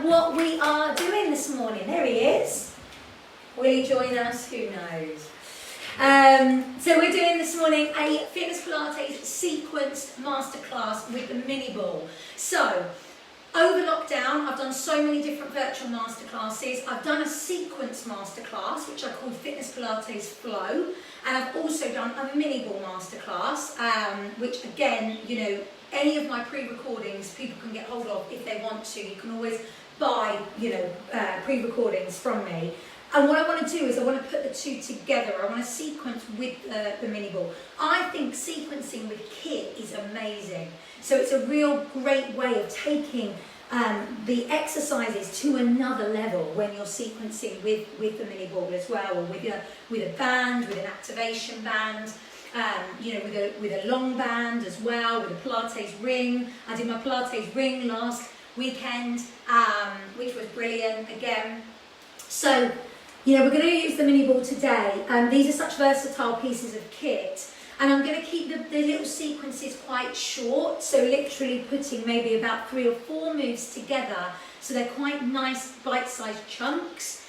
what we are doing this morning. There he is. Will he join us? Who knows? So we're doing this morning a Fitness Pilates sequenced masterclass with the mini ball. So over lockdown, I've done so many different virtual masterclasses. I've done a sequence masterclass, which I called Fitness Pilates Flow, and I've also done a mini ball masterclass, which again, you know, any of my pre-recordings people can get hold of if they want to. You can always buy, you know, pre-recordings from me. And what I want to do is I want to put the two together. I want to sequence with the mini ball. I think sequencing with kit is amazing. So it's a real great way of taking the exercises to another level when you're sequencing with the mini ball as well, or with a band, with an activation band. You know, with a long band as well, with a Pilates ring. I did my Pilates ring last weekend, which was brilliant again. So, you know, we're going to use the mini ball today. These are such versatile pieces of kit. And I'm going to keep the little sequences quite short, so literally putting maybe about 3 or 4 moves together, so they're quite nice bite-sized chunks.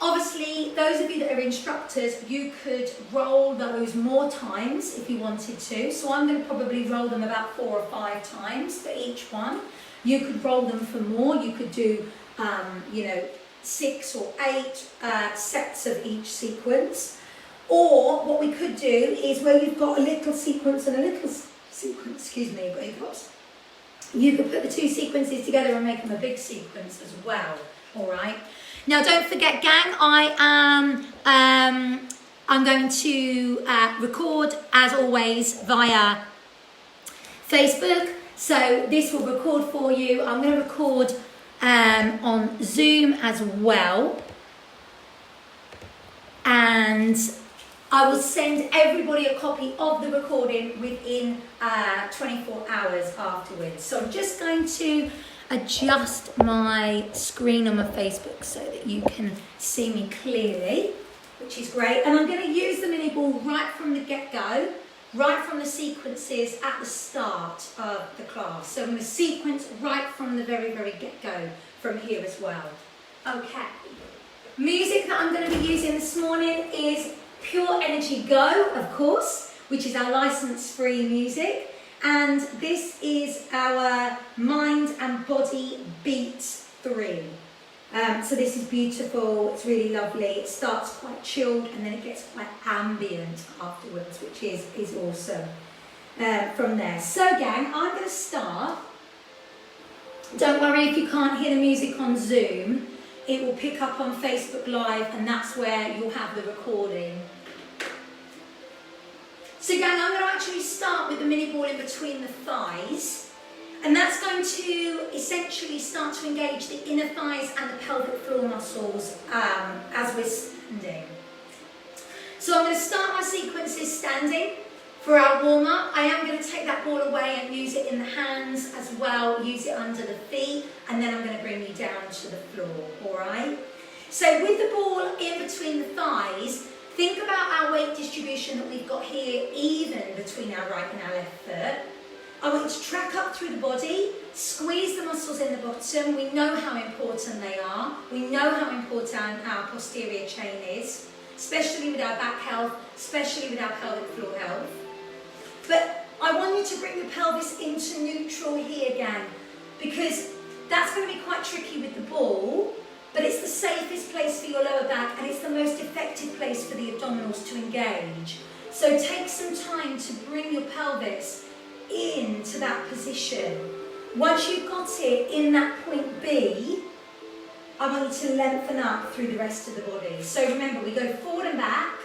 Obviously, those of you that are instructors, you could roll those more times if you wanted to. So I'm going to probably roll them about 4 or 5 times for each one. You could roll them for more. You could do, you know, 6 or 8 sets of each sequence. Or what we could do is where you've got a little sequence and a little sequence, excuse me, you could put the 2 sequences together and make them a big sequence as well. All right. Now, don't forget, gang, I'm going to record, as always, via Facebook. So this will record for you. I'm going to record on Zoom as well. And I will send everybody a copy of the recording within 24 hours afterwards. So I'm just going to adjust my screen on my Facebook so that you can see me clearly, which is great. And I'm going to use the mini ball right from the get-go, right from the sequences at the start of the class. So I'm going to sequence right from the very, very get-go from here as well. Okay. Music that I'm going to be using this morning is Pure Energy Go, of course, which is our license-free music. And this is our Mind and Body Beat 3. So this is beautiful, it's really lovely. It starts quite chilled and then it gets quite ambient afterwards, which is awesome from there. So gang, I'm going to start. Don't worry if you can't hear the music on Zoom. It will pick up on Facebook Live and that's where you'll have the recording. So gang, I'm going to actually start with the mini ball in between the thighs, and that's going to essentially start to engage the inner thighs and the pelvic floor muscles as we're standing. So I'm going to start my sequences standing for our warm-up. I am going to take that ball away and use it in the hands as well, use it under the feet, and then I'm going to bring you down to the floor, all right? So with the ball in between the thighs, think about our weight distribution that we've got here, even between our right and our left foot. I want you to track up through the body, squeeze the muscles in the bottom. We know how important they are. We know how important our posterior chain is, especially with our back health, especially with our pelvic floor health. But I want you to bring the pelvis into neutral here, gang, because that's going to be quite tricky with the ball. But it's the safest place for your lower back and it's the most effective place for the abdominals to engage. So take some time to bring your pelvis into that position. Once you've got it in that point B, I want you to lengthen up through the rest of the body. So remember, we go forward and back,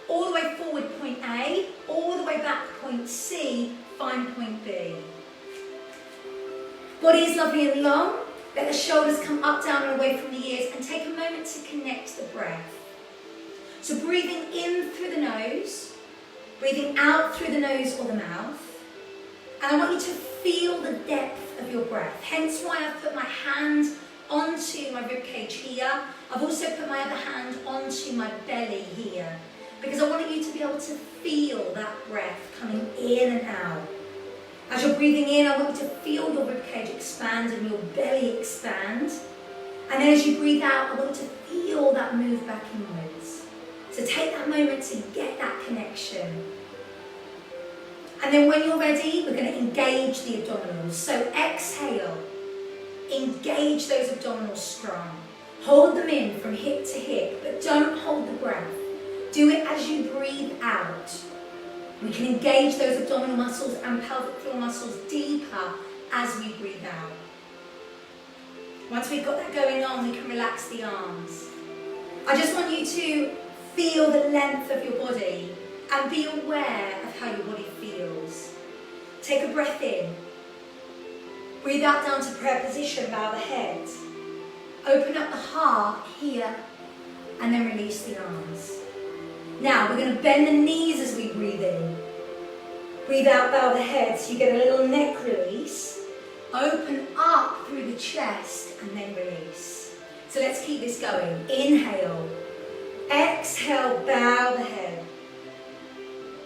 all the way forward point A, all the way back point C, find point B. Body is lovely and long. Let the shoulders come up, down and away from the ears and take a moment to connect the breath. So breathing in through the nose, breathing out through the nose or the mouth. And I want you to feel the depth of your breath. Hence why I've put my hand onto my ribcage here. I've also put my other hand onto my belly here, because I want you to be able to feel that breath coming in and out. As you're breathing in, I want you to feel your ribcage expand and your belly expand. And then as you breathe out, I want you to feel that move back inwards. So take that moment to get that connection. And then when you're ready, we're going to engage the abdominals. So exhale, engage those abdominals strong. Hold them in from hip to hip, but don't hold the breath. Do it as you breathe out. We can engage those abdominal muscles and pelvic floor muscles deeper as we breathe out. Once we've got that going on, we can relax the arms. I just want you to feel the length of your body and be aware of how your body feels. Take a breath in. Breathe out down to prayer position, bow the head. Open up the heart here and then release the arms. Now we're going to bend the knees as we breathe in. Breathe out, bow the head so you get a little neck release. Open up through the chest and then release. So let's keep this going. Inhale. Exhale, bow the head.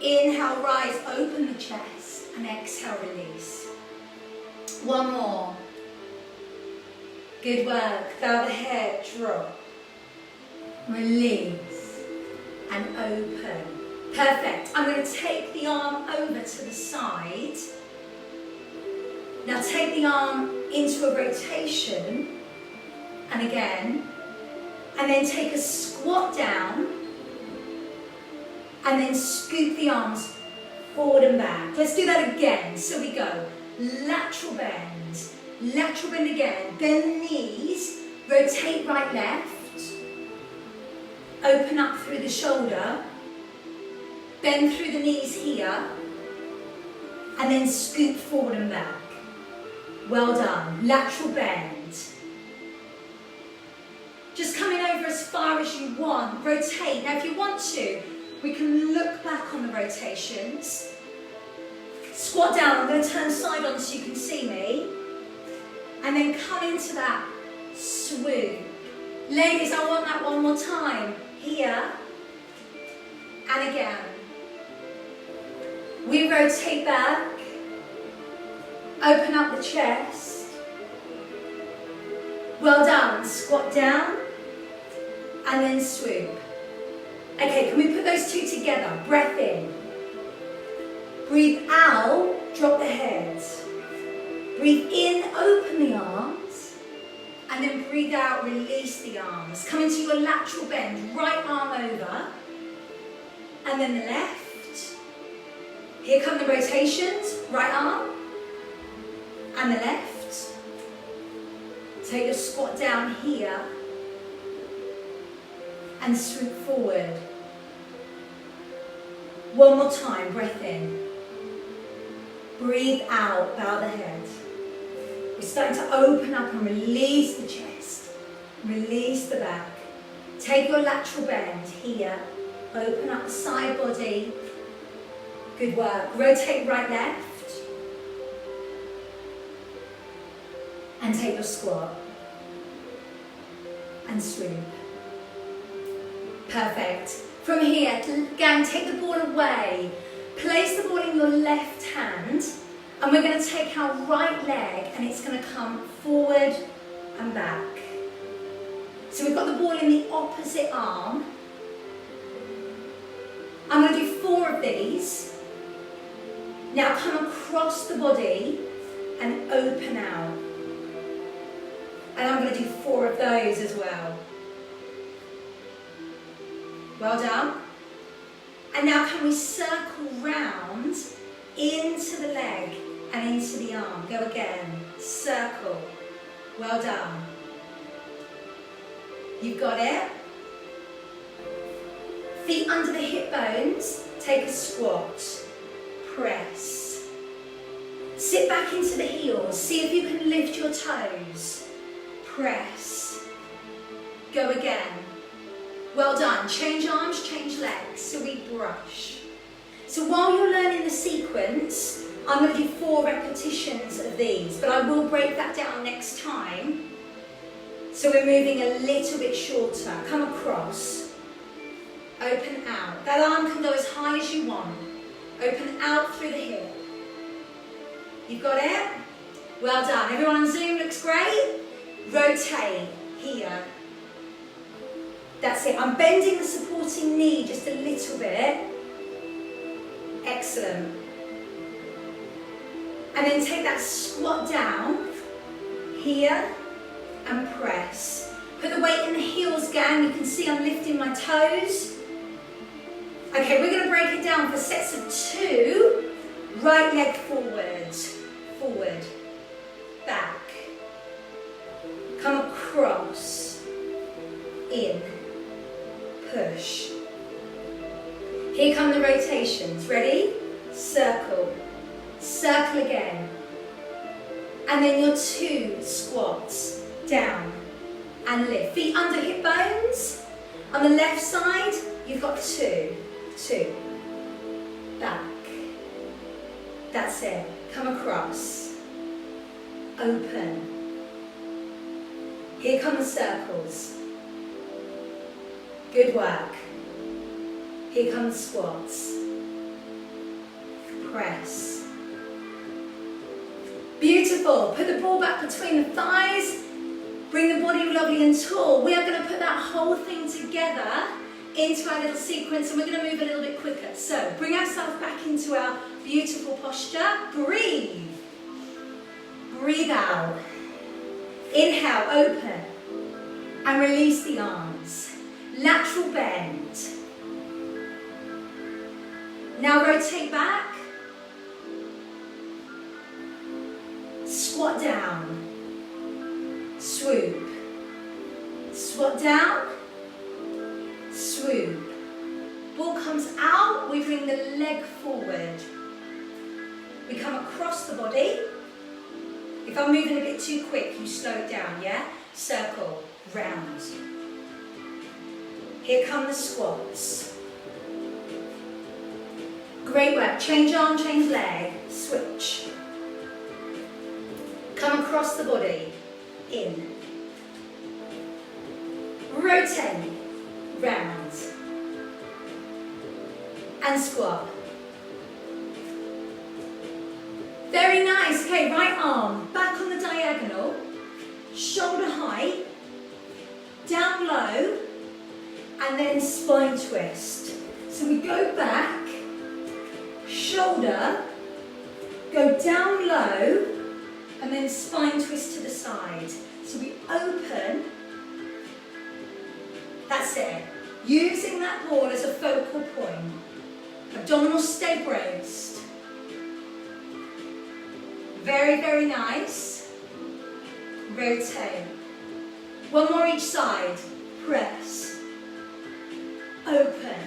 Inhale, rise, open the chest and exhale, release. One more. Good work. Bow the head, drop. Release and open. Perfect. I'm going to take the arm over to the side. Now take the arm into a rotation, and again, and then take a squat down, and then scoop the arms forward and back. Let's do that again. So we go lateral bend again, bend the knees, rotate right, left, open up through the shoulder, bend through the knees here, and then scoop forward and back. Well done. Lateral bend. Just coming over as far as you want. Rotate. Now if you want to, we can look back on the rotations. Squat down. I'm going to turn side on so you can see me. And then come into that swoop. Ladies, I want that one more time. Here. And again. We rotate back. Open up the chest. Well done. Squat down and then swoop. Okay, can we put those two together? Breath in. Breathe out, drop the head. Breathe in, open the arms. And then breathe out, release the arms. Come into your lateral bend. Right arm over. And then the left. Here come the rotations. Right arm. And the left. Take a squat down here and swoop forward. One more time, breath in. Breathe out, bow the head. We're starting to open up and release the chest. Release the back. Take your lateral bend here. Open up the side body. Good work. Rotate right, left. And take your squat. And swoop. Perfect. From here, again, take the ball away. Place the ball in your left hand. And we're going to take our right leg and it's going to come forward and back. So we've got the ball in the opposite arm. I'm going to do 4 of these. Now come across the body and open out. And I'm going to do 4 of those as well. Well done. And now can we circle round into the leg and into the arm. Go again. Circle. Well done. You've got it. Feet under the hip bones. Take a squat. Press. Sit back into the heels. See if you can lift your toes. Press. Go again. Well done. Change arms, change legs. So we brush. So while you're learning the sequence, I'm going to do 4 repetitions of these, but I will break that down next time. So we're moving a little bit shorter. Come across. Open out. That arm can go as high as you want. Open out through the hip. You've got it? Well done. Everyone on Zoom looks great. Rotate. here. That's it. I'm bending the supporting knee just a little bit. Excellent. And then take that squat down here and press. Put the weight in the heels, gang. You can see I'm lifting my toes. Okay, we're going to break it down for sets of 2. Right leg forward, forward, back. Come across, in, push. Here come the rotations. Ready? Circle. Circle again. And then your 2 squats. Down and lift. Feet under hip bones. On the left side, you've got 2. 2. Back. That's it. Come across. Open. Here come the circles. Good work. Here come the squats. Press. Beautiful. Put the ball back between the thighs. Bring the body lovely and tall. We are going to put that whole thing together into our little sequence, and we're going to move a little bit quicker. So bring ourselves back into our beautiful posture. Breathe. Breathe out. Inhale, open. And release the arms. Lateral bend. Now rotate back. Squat down. Swoop. Squat down. Swoop. Ball comes out, we bring the leg forward. We come across the body. If I'm moving a bit too quick, you slow it down, yeah? Circle, round. Here come the squats. Great work. Change arm, change leg. Switch. Come across the body. In. Rotate. Round. And squat. Very nice. Okay, right arm back on the diagonal, shoulder height, down low, and then spine twist. So we go back, shoulder, go down low, and then spine twist to the side. So we open. That's it. Using that ball as a focal point. Abdominals stay braced. Very, very nice. Rotate. One more each side. Press. Open.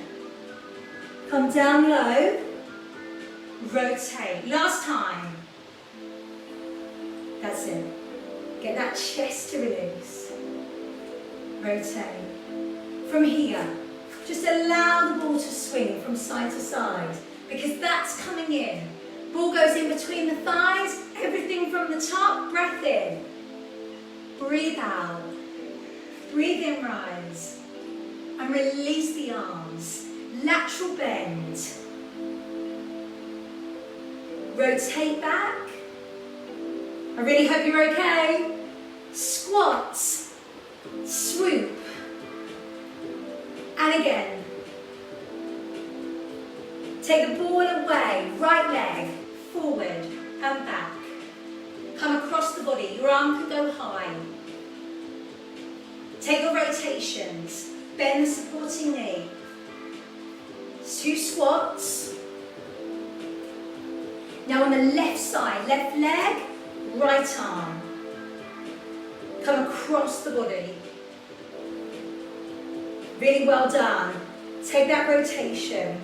Come down low. Rotate. Last time. That's it. Get that chest to release. Rotate. From here, just allow the ball to swing from side to side, because that's coming in. Ball goes in between the thighs, everything from the top, breath in. Breathe out. Breathe in, rise. And release the arms. Lateral bend. Rotate back. I really hope you're okay. Squats. Swoop. And again. Take the ball away, right leg, forward and back. Come across the body, your arm can go high. Take your rotations, bend the supporting knee. 2 squats. Now on the left side, left leg, right arm. Come across the body. Really well done. Take that rotation.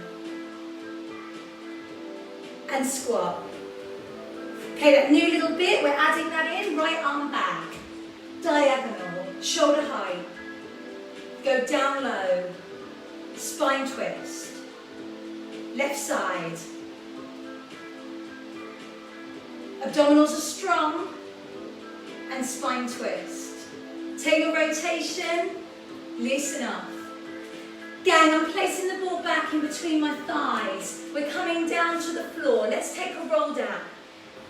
And squat. Okay, that new little bit, we're adding that in. Right arm back. Diagonal. Shoulder height. Go down low. Spine twist. Left side. Abdominals are strong. And spine twist. Take a rotation. Loosen up. Gang, I'm placing the ball back in between my thighs. We're coming down to the floor. Let's take a roll down.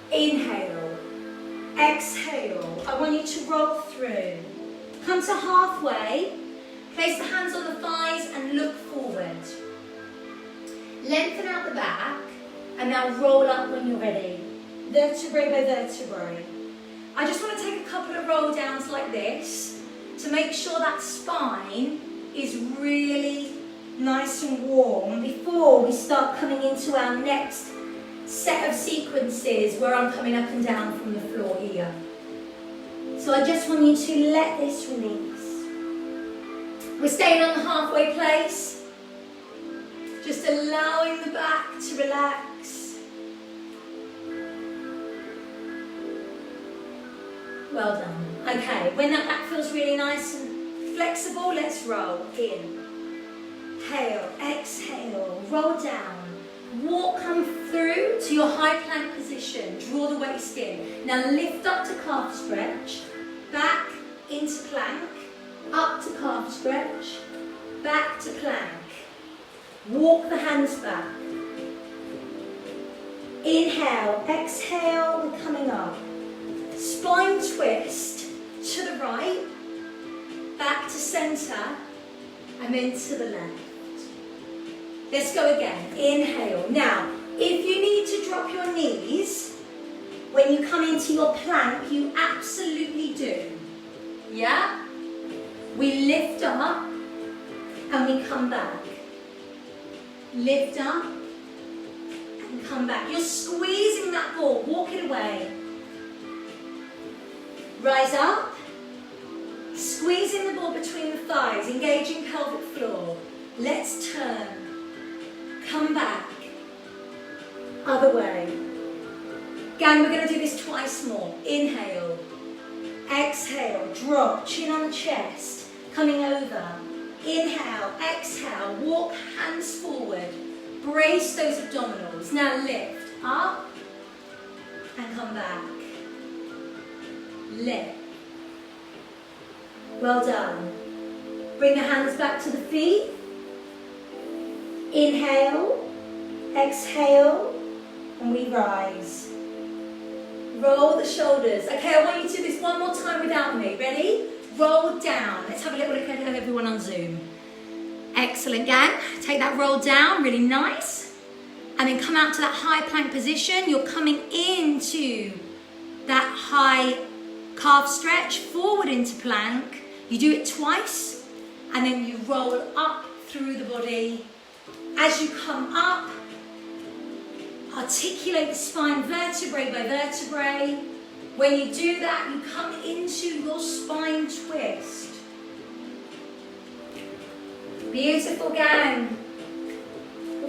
Inhale. Exhale. I want you to roll through. Come to halfway, place the hands on the thighs and look forward. Lengthen out the back and now roll up when you're ready. Vertebrae by vertebrae. I just want to take a couple of roll downs like this to make sure that spine is really nice and warm before we start coming into our next set of sequences where I'm coming up and down from the floor here. So I just want you to let this release. We're staying on the halfway place, just allowing the back to relax. Well done. Okay, when that back feels really nice and flexible, let's roll. Inhale, exhale, roll down. Walk, come through to your high plank position. Draw the waist in. Now lift up to calf stretch. Back into plank. Up to calf stretch. Back to plank. Walk the hands back. Inhale, exhale, we're coming up. Spine twist to the right. Back to center. And then to the left. Let's go again. Inhale. Now, if you need to drop your knees when you come into your plank, you absolutely do. Yeah? We lift up and we come back. Lift up and come back. You're squeezing that ball. Walk it away. Rise up. Squeezing the ball between the thighs, engaging pelvic floor. Let's turn. Come back. Other way. Again, we're going to do this twice more. Inhale. Exhale. Drop. Chin on the chest. Coming over. Inhale. Exhale. Walk hands forward. Brace those abdominals. Now lift. Up. And come back. Lift. Well done. Bring the hands back to the feet. Inhale, exhale, and we rise. Roll the shoulders. Okay, I want you to do this one more time without me. Ready? Roll down. Let's have a little look at everyone on Zoom. Excellent, gang. Take that roll down, really nice. And then come out to that high plank position. You're coming into that high calf stretch, forward into plank. You do it twice, and then you roll up through the body. As you come up, articulate the spine vertebrae by vertebrae. When you do that, you come into your spine twist. Beautiful, gang.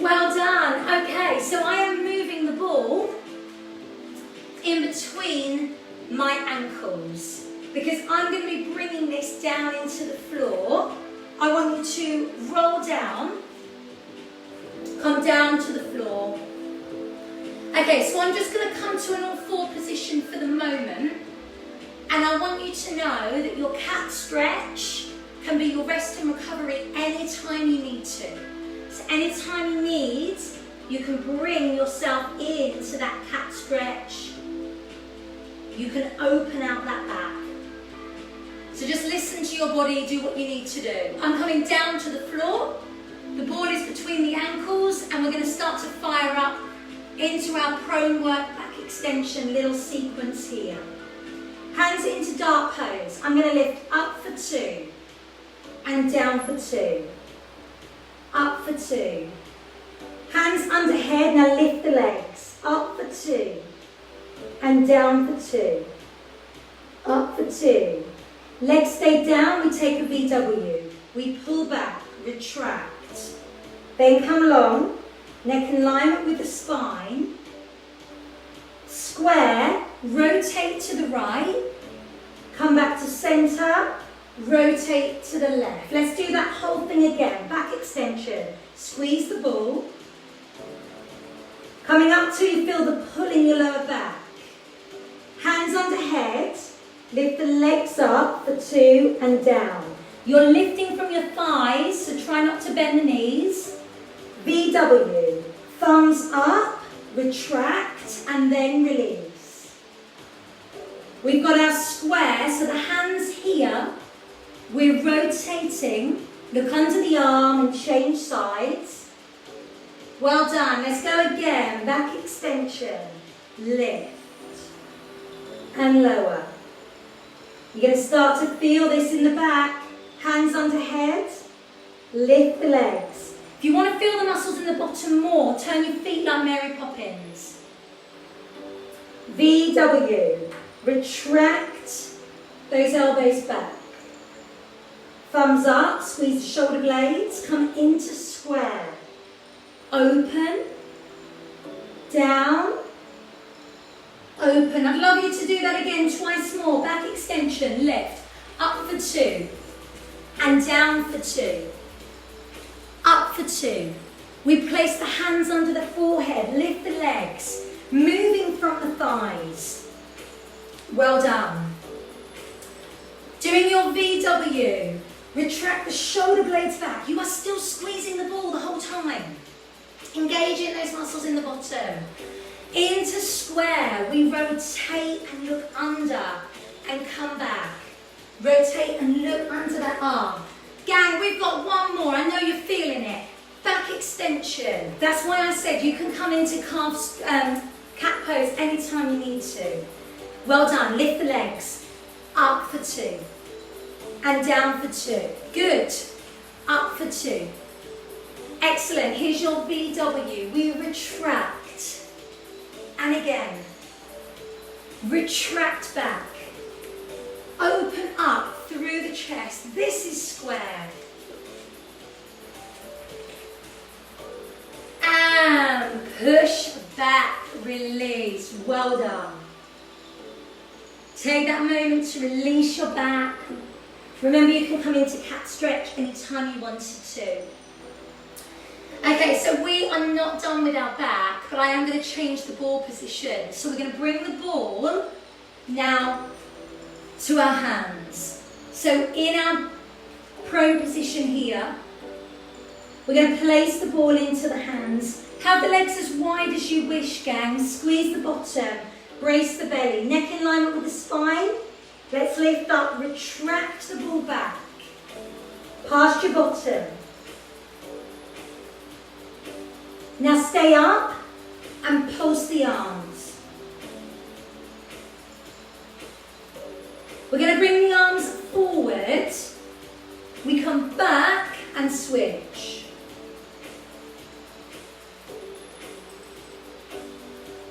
Well done. Okay, so I am moving the ball in between my ankles because I'm going to be bringing this down into the floor. I want you to roll down. Come down to the floor. Okay, so I'm just going to come to an all-four position for the moment. And I want you to know that your cat stretch can be your rest and recovery anytime you need to. So anytime you need, you can bring yourself into that cat stretch. You can open out that back. So just listen to your body, do what you need to do. I'm coming down to the floor. The ball is between the ankles and we're going to start to fire up into our prone work back extension little sequence here. Hands into dart pose. I'm going to lift up for 2 and down for 2. Up for 2. Hands under head. Now lift the legs. Up for 2 and down for 2. Up for 2. Legs stay down. We take a VW. We pull back, retract. Then come along, neck in alignment with the spine. Square, rotate to the right. Come back to center, rotate to the left. Let's do that whole thing again. Back extension. Squeeze the ball. Coming up till you feel the pull in your lower back. Hands under head. Lift the legs up for 2 and down. You're lifting from your thighs, so try not to bend the knees. VW. Thumbs up, retract, and then release. We've got our square, so the hands here We're rotating. Look under the arm and change sides. Well done. Let's go again. Back extension. Lift. And lower. You're going to start to feel this in the back. Hands under head. Lift the legs. If you want to feel the muscles in the bottom more, turn your feet like Mary Poppins. VW. Retract those elbows back. Thumbs up, squeeze the shoulder blades, come into square. Open, down, open. I'd love you to do that again twice more. Back extension, lift, up for 2, and down for 2. Up for 2. We place the hands under the forehead, lift the legs, moving from the thighs. Well done. Doing your VW. Retract the shoulder blades back. You are still squeezing the ball the whole time. Engaging those muscles in the bottom. Into square. We rotate and look under and come back. Rotate and look under that arm. Gang, we've got one more. I know you're feeling it. Back extension. That's why I said you can come into cat pose anytime you need to. Well done. Lift the legs. Up for 2. And down for 2. Good. Up for 2. Excellent. Here's your VW. We retract. And again. Retract back. Open up through the chest. This is square. And push back. Release. Well done. Take that moment to release your back. Remember, you can come into cat stretch anytime you wanted to. Okay, so we are not done with our back, but I am going to change the ball position. So we're going to bring the ball now to our hands. So in our prone position here, we're going to place the ball into the hands. Have the legs as wide as you wish, gang. Squeeze the bottom, brace the belly, neck in alignment with the spine. Let's lift up, retract the ball back, past your bottom. Now stay up and pulse the arms. We're going to bring the arms forward. We come back and switch.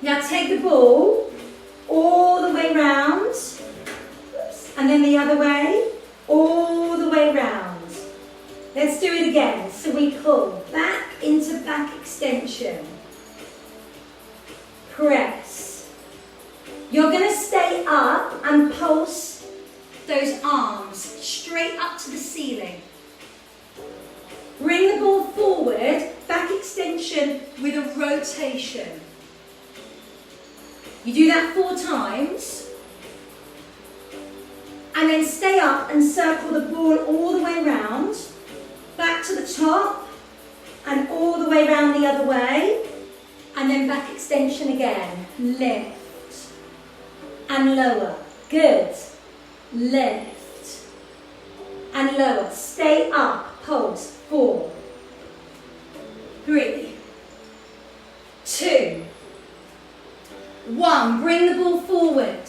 Now take the ball all the way round. And then the other way, all the way round. Let's do it again. So we pull back into back extension. Press. You're going to stay up and pulse those arms straight up to the ceiling. Bring the ball forward, back extension with a rotation. You do that 4 times. And then stay up and circle the ball all the way round, back to the top, and all the way round the other way, and then back extension again. Lift and lower. Good. Lift and lower. Stay up. Pulse. 4, 3, 2, 1. Bring the ball forward.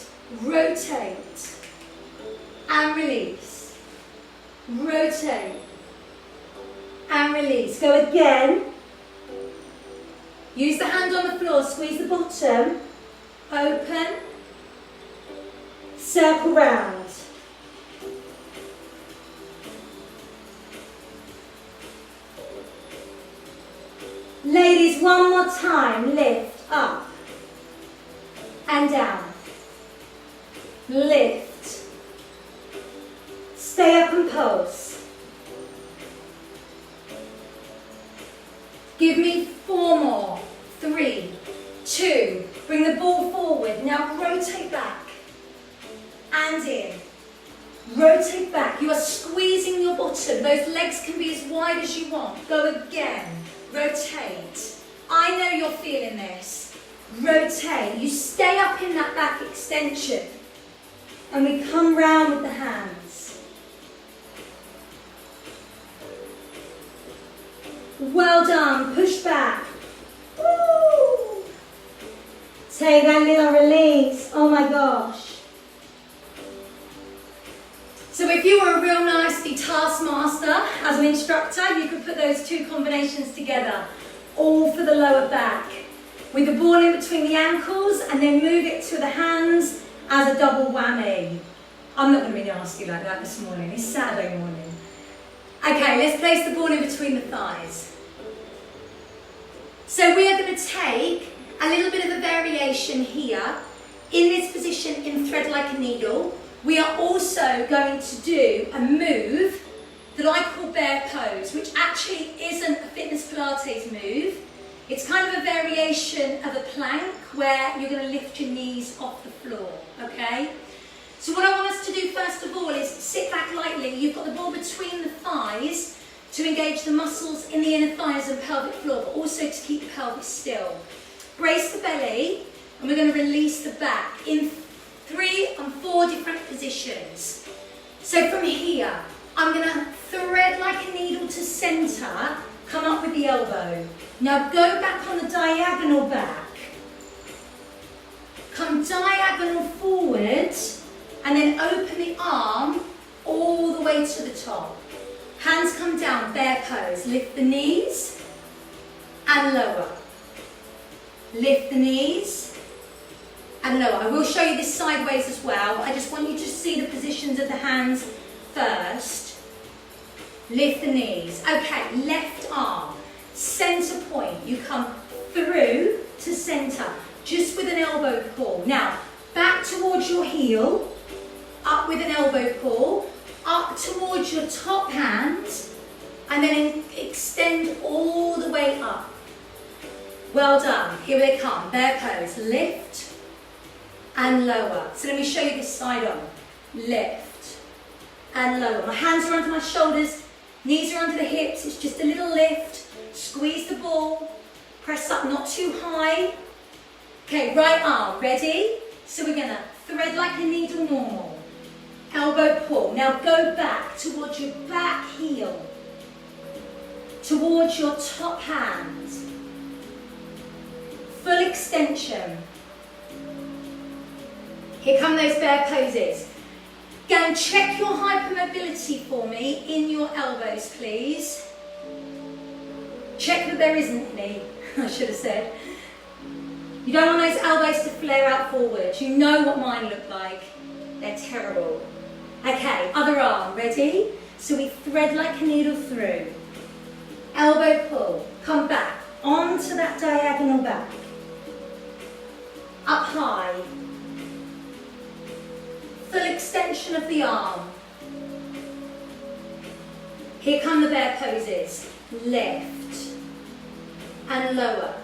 Rotate. And release. Rotate. And release. Go again. Use the hand on the floor. Squeeze the bottom. Open. Circle round. Ladies, one more time. Lift up. And down. Lift. Stay up and pulse. Give me 4 more. 3, 2. Bring the ball forward. Now rotate back. And in. Rotate back. You are squeezing your bottom. Those legs can be as wide as you want. Go again. Rotate. I know you're feeling this. Rotate. You stay up in that back extension. And we come round with the hands. Well done. Push back. Woo. Take that little release. Oh my gosh. So if you were a real nasty taskmaster as an instructor, you could put those two combinations together, all for the lower back, with the ball in between the ankles, and then move it to the hands as a double whammy. I'm not going to be nasty like that this morning, it's Saturday morning. Okay, let's place the ball in between the thighs. So we are going to take a little bit of a variation here, in this position in thread like a needle. We are also going to do a move that I call bear pose, which actually isn't a fitness Pilates move. It's kind of a variation of a plank where you're going to lift your knees off the floor, okay? So what I want us to do first of all is sit back lightly. You've got the ball between the thighs to engage the muscles in the inner thighs and pelvic floor, but also to keep the pelvis still. Brace the belly, and we're going to release the back in 3 and 4 different positions. So from here, I'm going to thread like a needle to centre, come up with the elbow. Now go back on the diagonal back. Come diagonal forward, and then open the arm all the way to the top. Hands come down, bear pose. Lift the knees and lower. Lift the knees and lower. I will show you this sideways as well, but I just want you to see the positions of the hands first. Lift the knees. Okay, left arm, centre point. You come through to centre, just with an elbow pull. Now, back towards your heel, up with an elbow pull, up towards your top hand, and then extend all the way up. Well done. Here they come. Bear pose. Lift and lower. So let me show you this side on. Lift and lower. My hands are under my shoulders, knees are under the hips. It's just a little lift. Squeeze the ball. Press up, not too high. Okay, right arm. Ready? So we're going to thread like a needle normal. Elbow pull. Now go back towards your back heel, towards your top hand. Full extension. Here come those bear poses. Go and check your hypermobility for me in your elbows, please. Check that there isn't any, I should have said. You don't want those elbows to flare out forward. You know what mine look like. They're terrible. Okay, other arm, ready? So we thread like a needle through. Elbow pull, come back, onto that diagonal back. Up high. Full extension of the arm. Here come the bear poses. Lift and lower.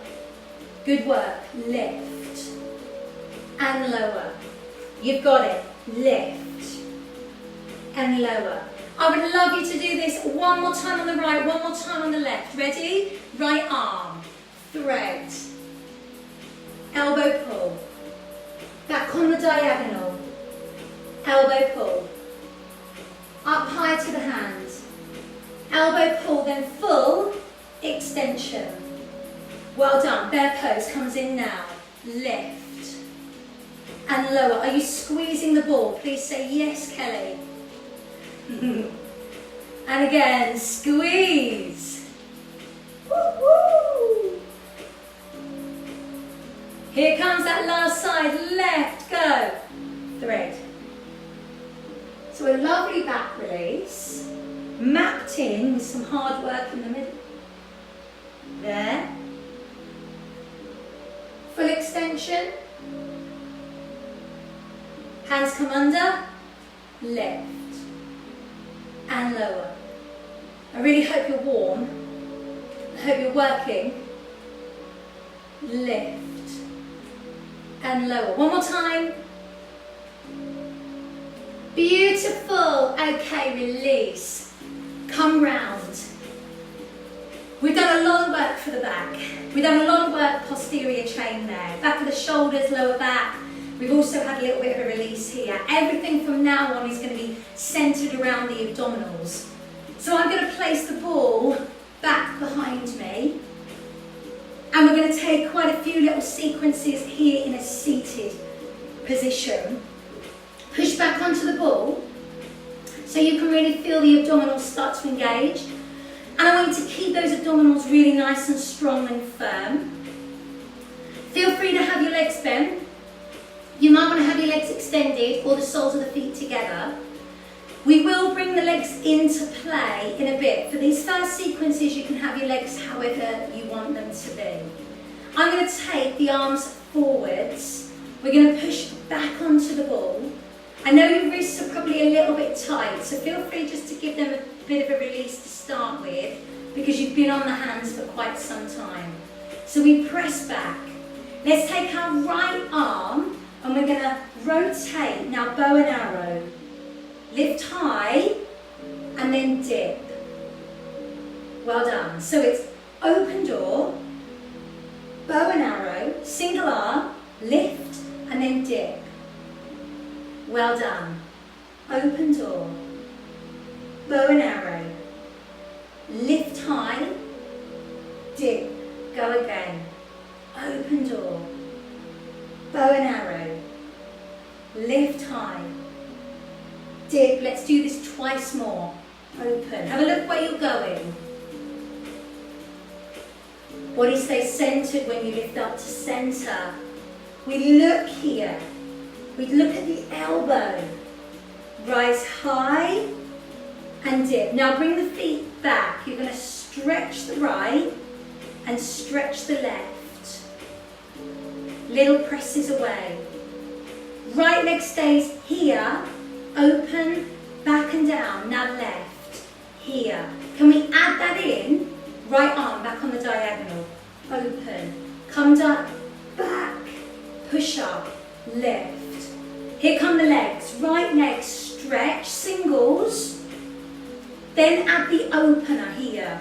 Good work. Lift and lower. You've got it. Lift and lower. I would love you to do this one more time on the right, one more time on the left. Ready? Right arm. Thread. Elbow pull. Back on the diagonal. Elbow pull. Up high to the hands. Elbow pull, then full extension. Well done. Bear pose comes in now. Lift and lower. Are you squeezing the ball? Please say yes, Kelly. And again, squeeze. Woo-hoo. Here comes that last side. Left, go. Thread. So a lovely back release, mapped in with some hard work in the middle. There. Full extension. Hands come under. Lift and lower. I really hope you're warm. I hope you're working. Lift and lower. One more time. Beautiful. Okay, release. Come round. We've done a lot of work for the back. We've done a lot of work posterior chain there. Back of the shoulders, lower back. We've also had a little bit of a release here. Everything from now on is going to be centered around the abdominals. So I'm going to place the ball back behind me. And we're going to take quite a few little sequences here in a seated position. Push back onto the ball so you can really feel the abdominals start to engage. And I want you to keep those abdominals really nice and strong and firm. Feel free to have your legs bent. You might want to have your legs extended or the soles of the feet together. We will bring the legs into play in a bit. For these first sequences, you can have your legs however you want them to be. I'm going to take the arms forwards. We're going to push back onto the ball. I know your wrists are probably a little bit tight, so feel free just to give them a bit of a release to start with, because you've been on the hands for quite some time. So we press back. Let's take our right arm and we're going to rotate, now bow and arrow. Lift high and then dip. Well done. So it's open door, bow and arrow, single arm, lift and then dip. Well done. Open door, bow and arrow, lift high, dip. Go again. Open door, bow and arrow, lift high, dip. Let's do this twice more. Open. Have a look where you're going. Body stays centered when you lift up to center. We look here. We look at the elbow. Rise high and dip. Now bring the feet back. You're going to stretch the right and stretch the left. Little presses away. Right leg stays here. Open, back and down. Now left, here. Can we add that in? Right arm back on the diagonal. Open, come down, back, push up, lift. Here come the legs. Right leg stretch, singles. Then add the opener here.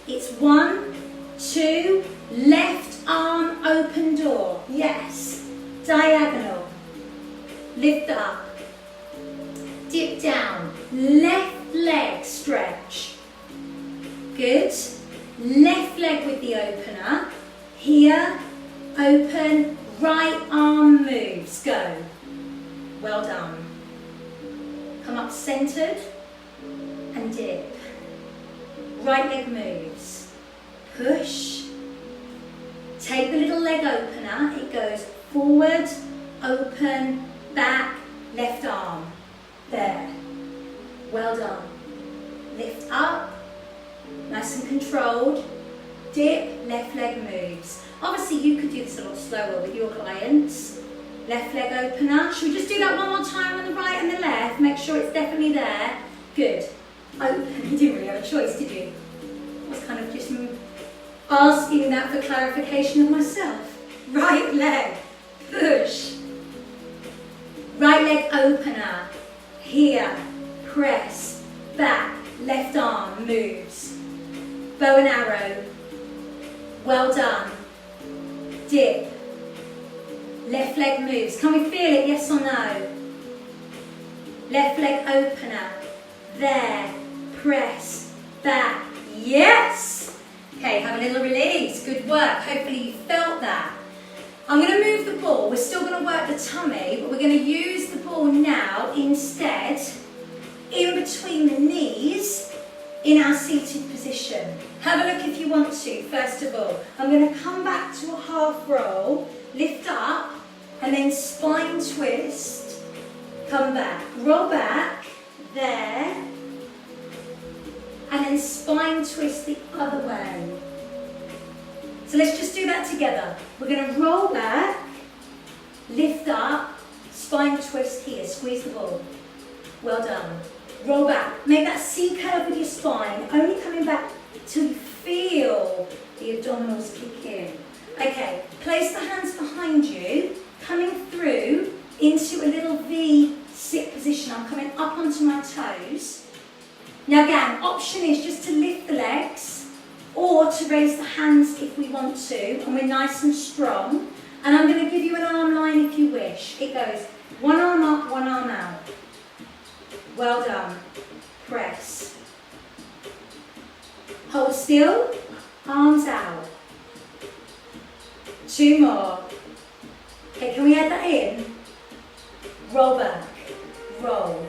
It's 1, 2, left arm, open door. Yes. Diagonal. Lift up. Dip down. Left leg stretch. Good. Left leg with the opener. Here. Open. Right arm moves. Go. Well done. Come up centered and dip. Right leg moves. Push. Take the little leg opener. It goes forward, open, back, left arm. There. Well done. Lift up. Nice and controlled. Dip, left leg moves. Obviously you could do this a lot slower with your clients. Left leg opener. Should we just do that one more time on the right and the left? Make sure it's definitely there. Good. Open. You didn't really have a choice, did you? I was kind of just asking that for clarification of myself. Right leg. Push. Right leg opener. Here. Press. Back. Left arm moves. Bow and arrow. Well done. Dip. Left leg moves. Can we feel it, yes or no? Left leg opener. There. Press. Back. Yes! Okay, have a little release. Good work. Hopefully you felt that. I'm going to move the ball. We're still going to work the tummy, but we're going to use the ball now instead in between the knees in our seated position. Have a look if you want to, first of all. I'm going to come back to a half roll, lift up, and then spine twist, come back, roll back, there, and then spine twist the other way. So let's just do that together. We're going to roll back, lift up, spine twist here, squeeze the ball. Well done. Roll back. Make that C curve with your spine, only coming back till you feel the abdominals kick in. Okay, place the hands behind you, coming through into a little V sit position. I'm coming up onto my toes. Now again, option is just to lift the legs or to raise the hands if we want to, and we're nice and strong. And I'm going to give you an arm line if you wish. It goes one arm up, one arm out. Well done. Press. Hold still, arms out. 2 more. Okay, can we add that in? Roll back, roll.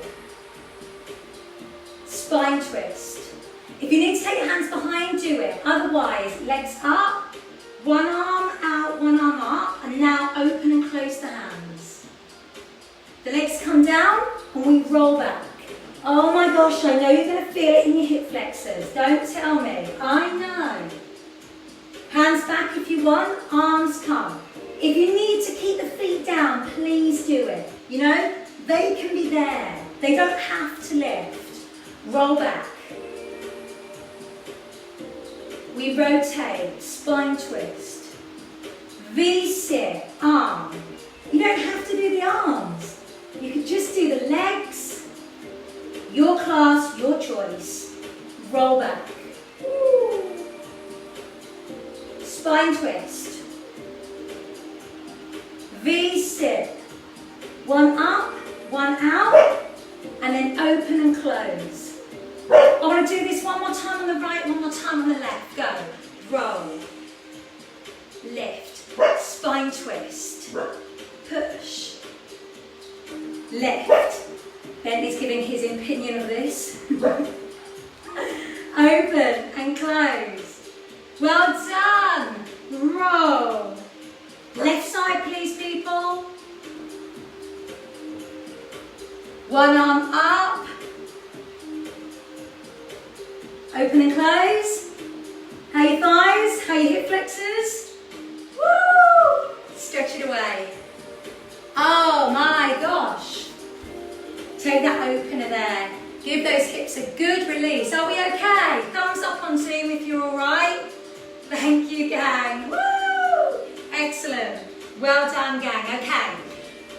Spine twist. If you need to take your hands behind, do it. Otherwise, legs up, one arm out, one arm up, and now open and close the hands. The legs come down and we roll back. Oh my gosh, I know you're going to feel it in your hip flexors. Don't tell me. I know. Hands back if you want, arms come. If you need to keep the feet down, please do it. You know, they can be there. They don't have to lift. Roll back. We rotate, spine twist. V-sit, arm. You don't have to do the arms. You can just do the legs. Your class, your choice. Roll back. Woo. Spine twist. V-sit. One up, one out, and then open and close. I want to do this one more time on the right, one more time on the left. Go. Roll. Lift. Spine twist. Push. Lift. Bentley's giving his opinion of this. Open and close. Well done. Roll. Left side, please, people. One arm up. Open and close. How are your thighs? How are your hip flexors? Woo! Stretch it away. Oh my gosh. Take that opener there. Give those hips a good release. Are we okay? Thumbs up on Zoom if you're all right. Thank you, gang. Woo! Excellent. Well done, gang. Okay.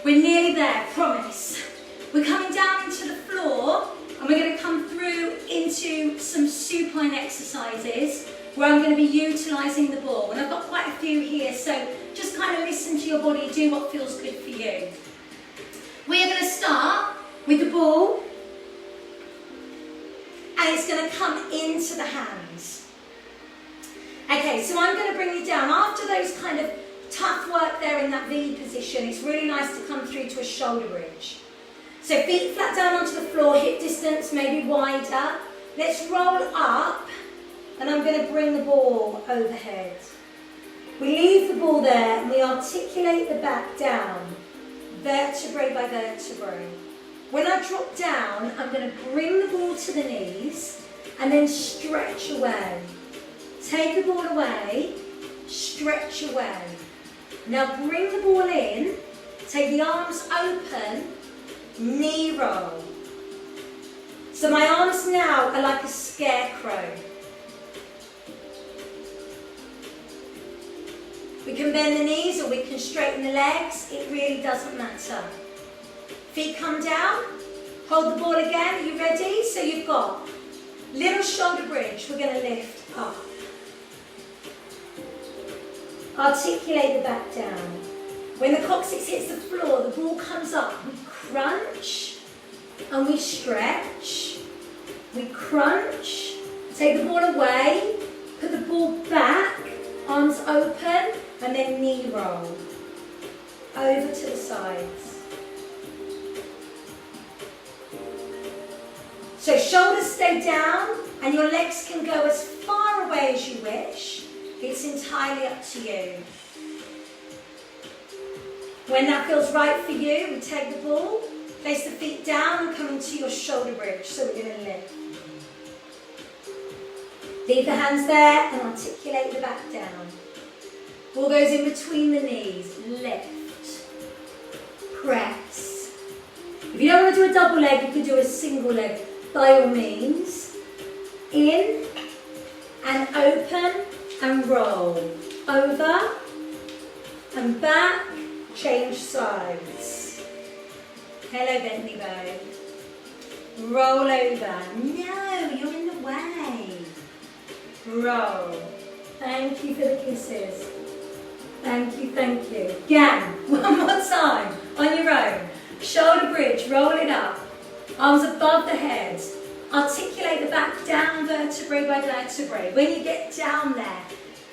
We're nearly there, promise. We're coming down into the floor and we're going to come through into some supine exercises where I'm going to be utilising the ball. And I've got quite a few here, so just kind of listen to your body, do what feels good for you. We're going to start with the ball and it's going to come into the hands. Okay, so I'm going to bring you down. After those kind of tough work there in that V position, it's really nice to come through to a shoulder bridge. So feet flat down onto the floor, hip distance maybe wider. Let's roll up and I'm going to bring the ball overhead. We leave the ball there and we articulate the back down, vertebrae by vertebrae. When I drop down, I'm going to bring the ball to the knees and then stretch away. Take the ball away, stretch away. Now bring the ball in, take the arms open, knee roll. So my arms now are like a scarecrow. We can bend the knees or we can straighten the legs, it really doesn't matter. Feet come down, hold the ball again, are you ready? So you've got little shoulder bridge, we're going to lift up. Articulate the back down. When the coccyx hits the floor, the ball comes up. We crunch and we stretch. We crunch, take the ball away, put the ball back, arms open, and then knee roll. Over to the sides. So shoulders stay down and your legs can go as far away as you wish. It's entirely up to you. When that feels right for you, we take the ball, place the feet down and come into your shoulder bridge. So we're going to lift. Leave the hands there and articulate the back down. Ball goes in between the knees. Lift. Press. If you don't want to do a double leg, you can do a single leg by all means. In and open and roll. Over and back. Change sides. Hello, Bentley Bow. Roll over. No, you're in the way. Roll. Thank you for the kisses. Thank you, thank you. Gang, one more time, on your own. Shoulder bridge, roll it up. Arms above the head. Articulate the back down vertebrae. vertebrae by vertebrae. When you get down there,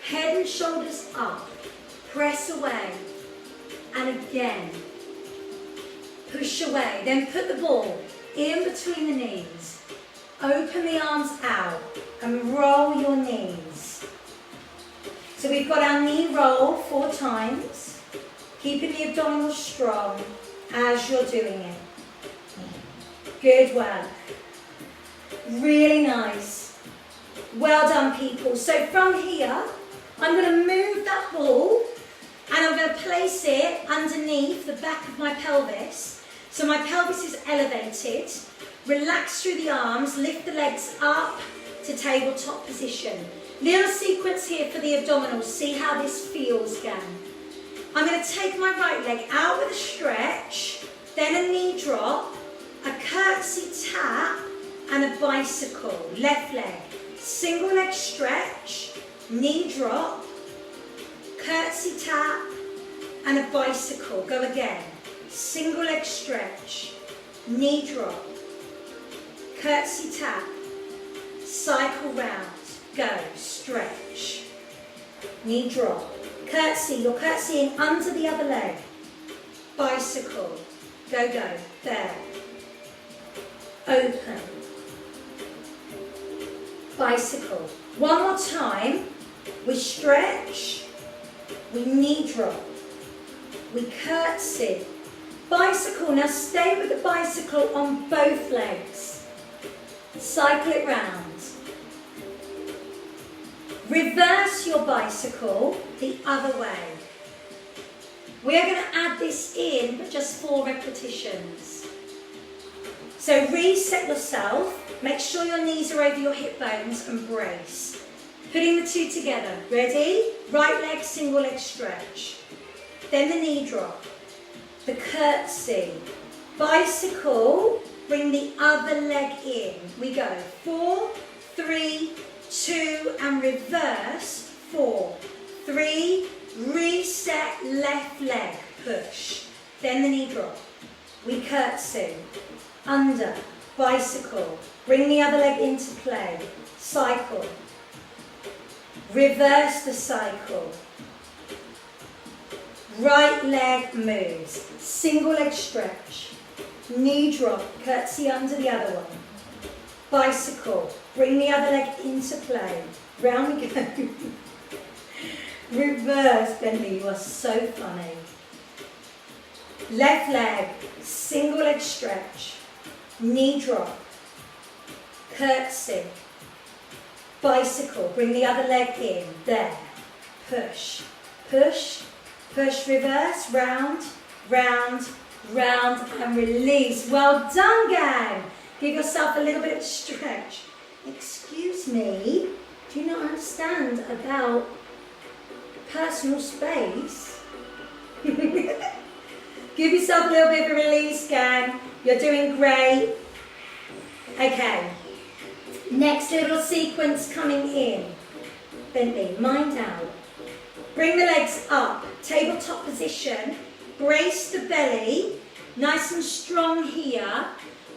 head and shoulders up, press away, and again, push away. Then put the ball in between the knees. Open the arms out and roll your knees. So we've got our knee roll 4 times, keeping the abdominals strong as you're doing it. Good work. Really nice. Well done, people. So from here, I'm going to move that ball and I'm going to place it underneath the back of my pelvis. So my pelvis is elevated. Relax through the arms, lift the legs up to tabletop position. Little sequence here for the abdominals. See how this feels, gang. I'm going to take my right leg out with a stretch, then a knee drop, a curtsy tap, and a bicycle. Left leg, single leg stretch, knee drop, curtsy tap, and a bicycle. Go again. Single leg stretch, knee drop, curtsy tap, cycle round. Go, stretch, knee drop, curtsy. You're curtsying under the other leg. Bicycle. Go, go. There. Open. Bicycle. One more time. We stretch. We knee drop. We curtsy. Bicycle. Now stay with the bicycle on both legs. Cycle it round. Reverse your bicycle the other way. We are going to add this in, but just 4 repetitions. So reset yourself. Make sure your knees are over your hip bones and brace. Putting the 2 together. Ready? Right leg, single leg stretch. Then the knee drop. The curtsy. Bicycle. Bring the other leg in. We go 4, 3, 2, and reverse. 4, 3, reset, left leg, push. Then the knee drop. We curtsy. Under, bicycle. Bring the other leg into play. Cycle. Reverse the cycle. Right leg moves. Single leg stretch. Knee drop, curtsy under the other one. Bicycle, bring the other leg into play. Round we go. Reverse, Bentley, you are so funny. Left leg, single leg stretch. Knee drop, curtsy. Bicycle, bring the other leg in. There. Push, push, push, reverse, round, round, round, and release. Well done, gang. Give yourself a little bit of stretch. Excuse me, do you not understand about personal space? Give yourself a little bit of a release, gang. You're doing great. Okay, next little sequence coming in. Bentley, mind out. Bring the legs up, tabletop position. Brace the belly, nice and strong here.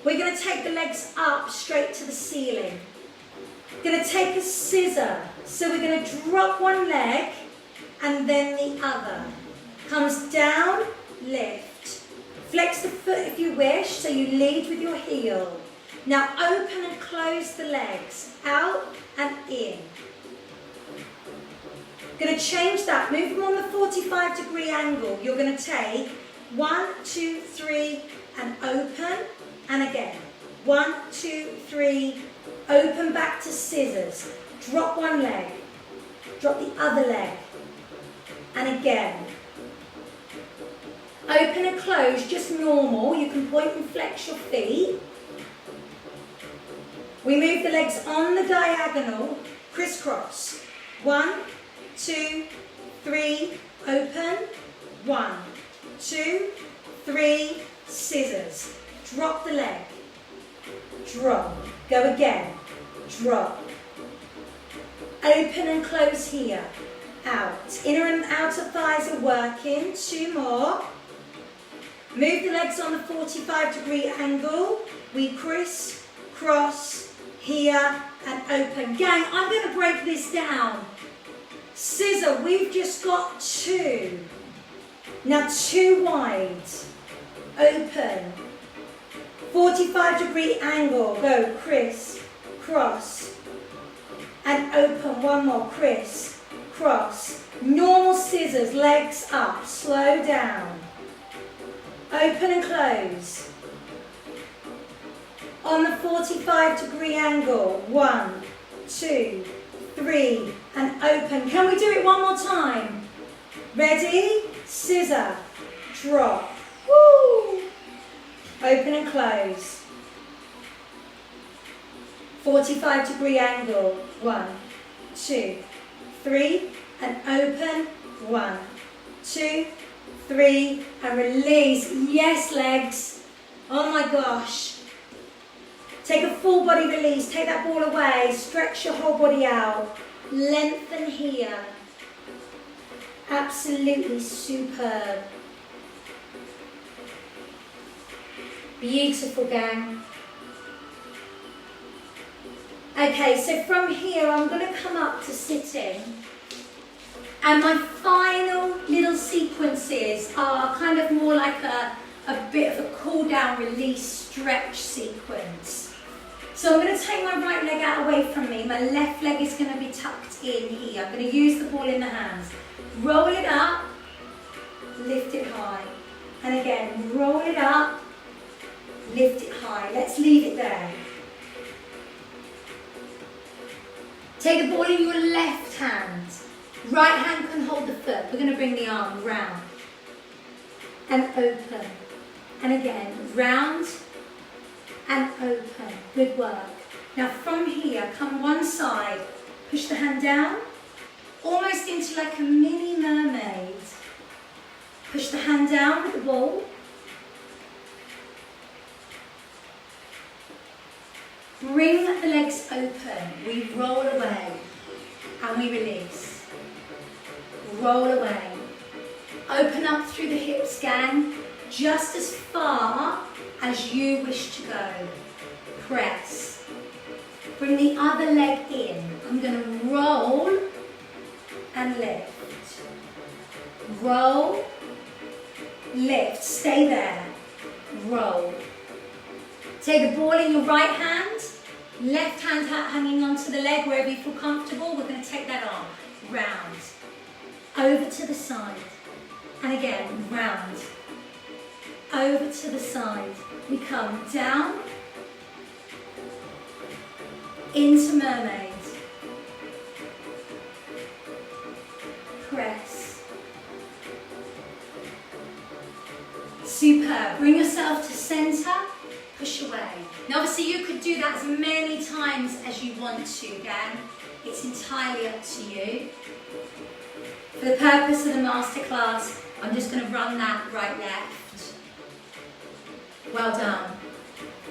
We're going to take the legs up straight to the ceiling. Going to take a scissor. So we're going to drop one leg and then the other. Comes down, lift. Flex the foot if you wish, so you lead with your heel. Now open and close the legs, out and in. Going to change that, move them on the 45-degree angle. You're going to take 1, 2, 3 and open, and again. 1, 2, 3, open back to scissors. Drop one leg, drop the other leg, and again. Open and close, just normal. You can point and flex your feet. We move the legs on the diagonal, crisscross. 1, 2, 3, open. 1, 2, 3, scissors. Drop the leg. Drop. Go again. Drop. Open and close here. Out. Inner and outer thighs are working. 2 more. Move the legs on the 45-degree angle. We criss, cross, here and open. Gang, I'm going to break this down. Scissor, we've just got 2. Now 2 wide, open. 45-degree angle, go criss, cross, and open. One more, criss, cross. Normal scissors, legs up, slow down. Open and close. On the 45-degree angle, 1, 2, 3, and open. Can we do it one more time? Ready? Scissor, drop. Woo! Open and close. 45-degree angle, 1, 2, 3, and open. 1, 2, 3, and release. Yes, legs. Oh my gosh. Take a full body release. Take that ball away. Stretch your whole body out. Lengthen here. Absolutely superb. Beautiful, gang. Okay, so from here I'm going to come up to sitting. And my final little sequences are kind of more like a bit of a cool down, release, stretch sequence. So I'm going to take my right leg out away from me. My left leg is going to be tucked in here. I'm going to use the ball in the hands. Roll it up, lift it high. And again, roll it up, lift it high. Let's leave it there. Take the ball in your left hand. Right hand can hold the foot. We're going to bring the arm round and open. And again, round and open. Good work. Now from here, come one side. Push the hand down, almost into like a mini mermaid. Push the hand down with the ball. Bring the legs open. We roll away and we release. Roll away. Open up through the hips, gang, just as far as you wish to go. Press. Bring the other leg in. I'm going to roll and lift. Roll, lift. Stay there. Roll. Take the ball in your right hand. Left hand hanging onto the leg wherever you feel comfortable. We're going to take that arm. Round. Over to the side. And again, round. Over to the side. We come down. Into mermaid. Press. Superb. Bring yourself to center. Push away. Now obviously you could do that as many times as you want to, gang. It's entirely up to you. For the purpose of the masterclass, I'm just going to run that right left. Well done.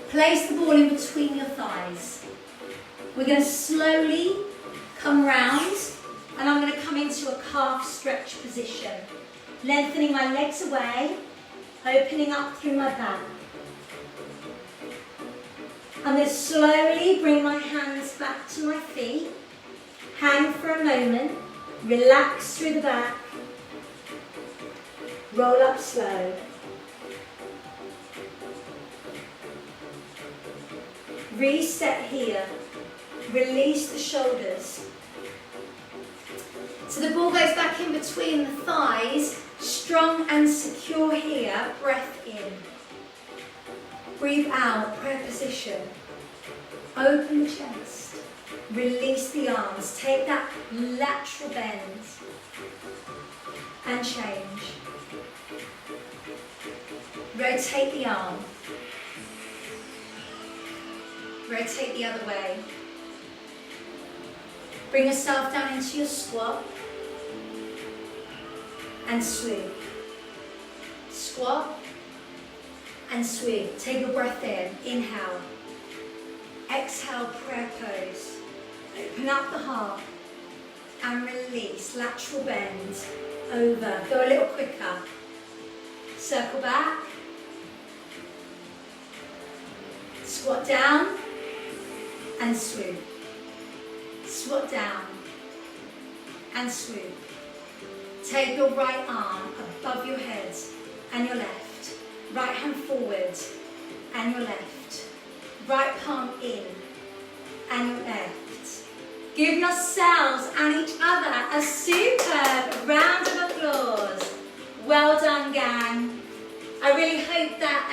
Place the ball in between your thighs. We're going to slowly come round and I'm going to come into a calf stretch position. Lengthening my legs away, opening up through my back. I'm going to slowly bring my hands back to my feet. Hang for a moment. Relax through the back. Roll up slow. Reset here. Release the shoulders. So the ball goes back in between the thighs. Strong and secure here. Breath in. Breathe out, prayer position. Open the chest. Release the arms. Take that lateral bend. And change. Rotate the arm. Rotate the other way. Bring yourself down into your squat. And swoop. Squat. And swoop. Take a breath in. Inhale. Exhale, prayer pose. Open up the heart. And release. Lateral bend. Over. Go a little quicker. Circle back. Squat down. And swoop. Squat down and swoop. Take your right arm above your head and your left. Right hand forward and your left. Right palm in and your left. Give yourselves and each other a superb round of applause. Well done, gang. I really hope that